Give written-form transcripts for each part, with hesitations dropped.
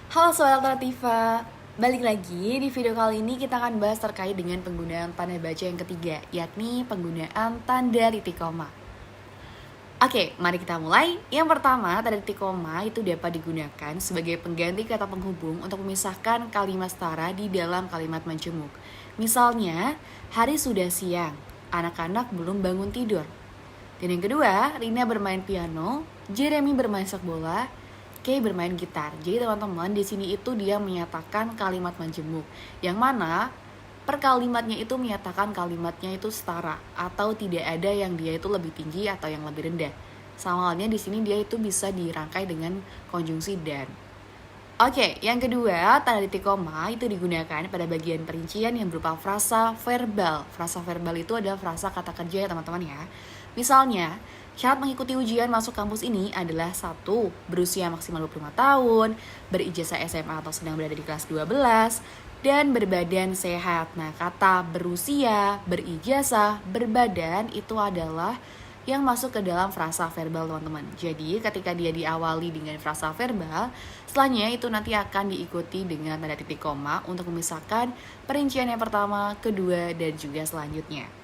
Halo Sobat Alternativa, balik lagi di video kali ini kita akan bahas terkait dengan penggunaan tanda baca yang ketiga, yakni penggunaan tanda titik koma. Oke, mari kita mulai. Yang pertama, tanda titik koma itu dapat digunakan sebagai pengganti kata penghubung untuk memisahkan kalimat setara di dalam kalimat menjemuk. Misalnya, hari sudah siang, anak-anak belum bangun tidur. Dan yang kedua, Rina bermain piano, Jeremy bermain sepak bola, Kay bermain gitar. Jadi teman-teman di sini itu dia menyatakan kalimat menjemuk, yang mana per kalimatnya itu menyatakan kalimatnya itu setara atau tidak ada yang dia itu lebih tinggi atau yang lebih rendah. Sama halnya di sini dia itu bisa dirangkai dengan konjungsi dan. Oke, yang kedua, tanda titik koma itu digunakan pada bagian perincian yang berupa frasa verbal. Frasa verbal itu adalah frasa kata kerja ya teman-teman ya. Misalnya, syarat mengikuti ujian masuk kampus ini adalah 1. Berusia maksimal 25 tahun, berijazah SMA atau sedang berada di kelas 12, dan berbadan sehat. Nah, kata berusia, berijazah, berbadan itu adalah yang masuk ke dalam frasa verbal teman-teman. Jadi ketika dia diawali dengan frasa verbal, setelahnya itu nanti akan diikuti dengan tanda titik koma untuk memisahkan perincian yang pertama, kedua, dan juga selanjutnya.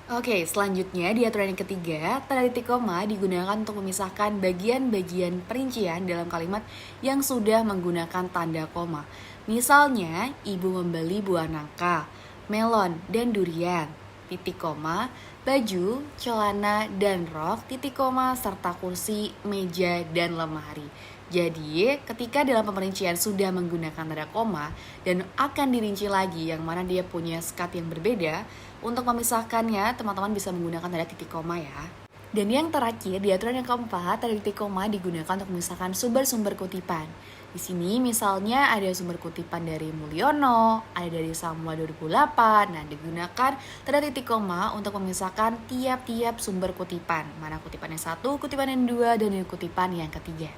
Oke, selanjutnya di aturan yang ketiga, tanda titik koma digunakan untuk memisahkan bagian-bagian perincian dalam kalimat yang sudah menggunakan tanda koma. Misalnya, ibu membeli buah nangka, melon, dan durian, titik koma, baju, celana, dan rok, titik koma, serta kursi, meja, dan lemari. Jadi, ketika dalam pemerincian sudah menggunakan tanda koma dan akan dirinci lagi yang mana dia punya sekat yang berbeda, untuk memisahkannya teman-teman bisa menggunakan tanda titik koma ya. Dan yang terakhir, di aturan yang keempat, tanda titik koma digunakan untuk memisahkan sumber-sumber kutipan. Di sini misalnya ada sumber kutipan dari Mulyono, ada dari Samuel 2008. Nah, digunakan tanda titik koma untuk memisahkan tiap-tiap sumber kutipan. Mana kutipan yang 1, kutipan yang 2, dan kutipan yang ketiga.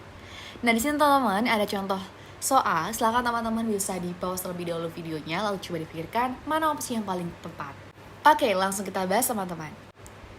Nah, di sini teman-teman ada contoh soal. Silakan teman-teman bisa di-pause terlebih dahulu videonya, lalu coba dipikirkan mana opsi yang paling tepat. Oke, langsung kita bahas teman-teman.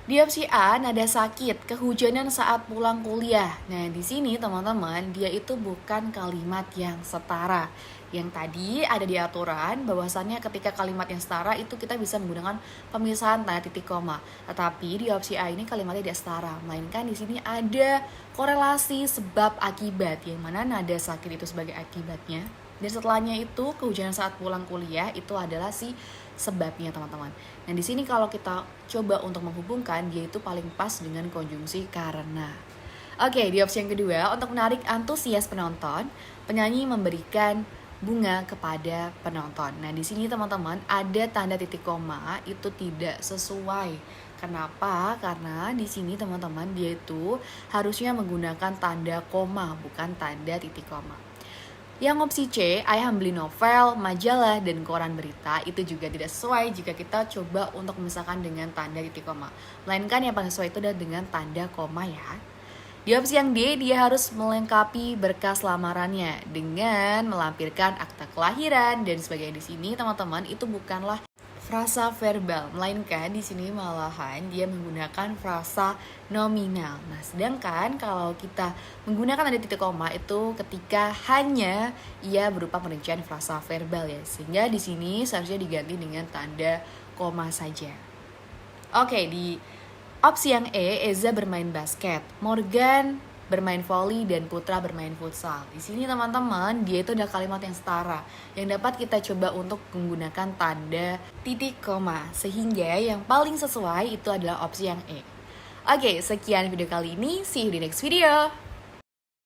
Di opsi A, nada sakit, kehujanan saat pulang kuliah. Nah, di sini teman-teman, dia itu bukan kalimat yang setara. Yang tadi ada di aturan bahwasannya ketika kalimat yang setara itu kita bisa menggunakan pemisahan tanda titik koma. Tetapi di opsi A ini kalimatnya tidak setara, melainkan di sini ada korelasi sebab akibat, yang mana nada sakit itu sebagai akibatnya. Dan setelahnya itu kehujanan saat pulang kuliah itu adalah si sebabnya teman-teman. Nah, di sini kalau kita coba untuk menghubungkan, dia itu paling pas dengan konjungsi karena. Oke, di opsi yang kedua, untuk menarik antusias penonton, penyanyi memberikan bunga kepada penonton. Nah, di sini teman-teman ada tanda titik koma itu tidak sesuai. Kenapa? Karena di sini teman-teman dia itu harusnya menggunakan tanda koma, bukan tanda titik koma. Yang opsi C, ayah membeli novel, majalah, dan koran berita itu juga tidak sesuai jika kita coba untuk memisahkan dengan tanda titik koma. Melainkan yang paling sesuai itu adalah dengan tanda koma ya. Di opsi yang D, dia harus melengkapi berkas lamarannya dengan melampirkan akta kelahiran dan sebagainya. Di sini teman-teman itu bukanlah frasa verbal, melainkan di sini malahan dia menggunakan frasa nominal. Nah, sedangkan kalau kita menggunakan tanda titik koma itu ketika hanya ia berupa perincian frasa verbal ya. Sehingga di sini seharusnya diganti dengan tanda koma saja. Oke, di opsi yang E, Eza bermain basket, Morgan bermain volley, dan Putra bermain futsal. Di sini teman-teman, dia itu ada kalimat yang setara yang dapat kita coba untuk menggunakan tanda titik koma, sehingga yang paling sesuai itu adalah opsi yang E. Oke, sekian video kali ini. See you di next video.